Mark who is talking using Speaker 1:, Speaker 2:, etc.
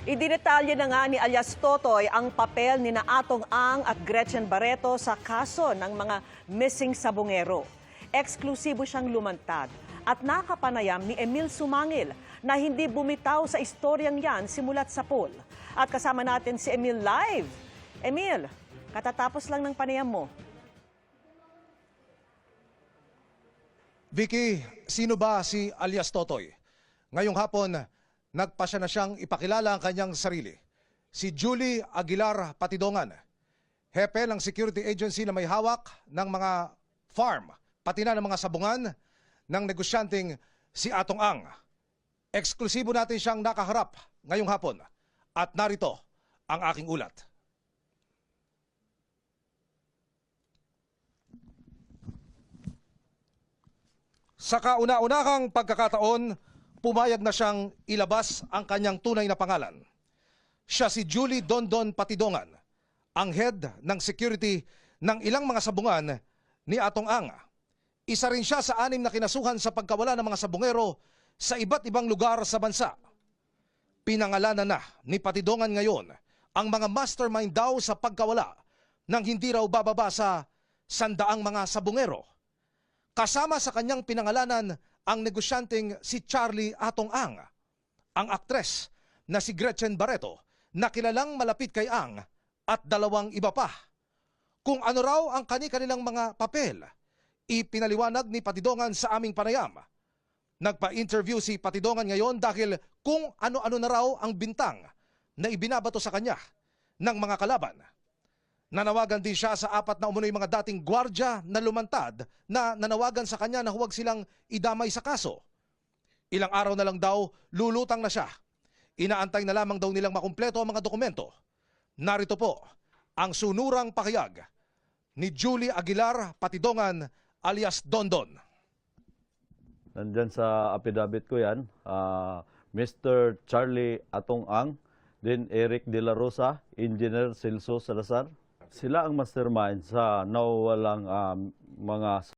Speaker 1: Idinetalye na nga ni alias Totoy ang papel ni Atong Ang at Gretchen Barreto sa kaso ng mga missing sabongero. Eksklusibo siyang lumantad at nakapanayam ni Emil Sumangil na hindi bumitaw sa istoryang yan simulat sa pool. At kasama natin si Emil live. Emil, katatapos lang ng panayam mo.
Speaker 2: Vicky, sino ba si alias Totoy? Ngayong hapon, nagpasya na siyang ipakilala ang kanyang sarili. Si Julie Aguilar Patidongan, hepe ng security agency na may hawak ng mga farm, pati na ng mga sabungan ng negosyanteng si Atong Ang. Eksklusibo natin siyang nakaharap ngayong hapon at narito ang aking ulat. Sa kauna-unahang pagkakataon, pumayag na siyang ilabas ang kanyang tunay na pangalan. Siya si Julie Dondon Patidongan, ang head ng security ng ilang mga sabungan ni Atong Ang. Isa rin siya sa 6 na kinasuhan sa pagkawala ng mga sabungero sa iba't ibang lugar sa bansa. Pinangalanan na ni Patidongan ngayon ang mga mastermind daw sa pagkawala nang hindi raw bababa sa 100 mga sabungero. Kasama sa kanyang pinangalanan ang negosyanteng si Charlie Atong Ang, ang aktres na si Gretchen Barreto na kilalang malapit kay Ang at 2 iba pa. Kung ano raw ang kani-kanilang mga papel, ipinaliwanag ni Patidongan sa aming panayam. Nagpa-interview si Patidongan ngayon dahil kung ano-ano na raw ang bintang na ibinabato sa kanya ng mga kalaban. Nanawagan din siya sa 4 na umunoy mga dating gwardya na lumantad na nanawagan sa kanya na huwag silang idamay sa kaso. Ilang araw na lang daw, lulutang na siya. Inaantay na lamang daw nilang makumpleto ang mga dokumento. Narito po ang sunurang pakayag ni Julie Aguilar Patidongan alias Dondon.
Speaker 3: Nandyan sa affidavit ko yan, Mr. Charlie Atong Ang, then Eric De La Rosa, Engineer Celso Salazar. Sila ang mastermind sa nawawalang mga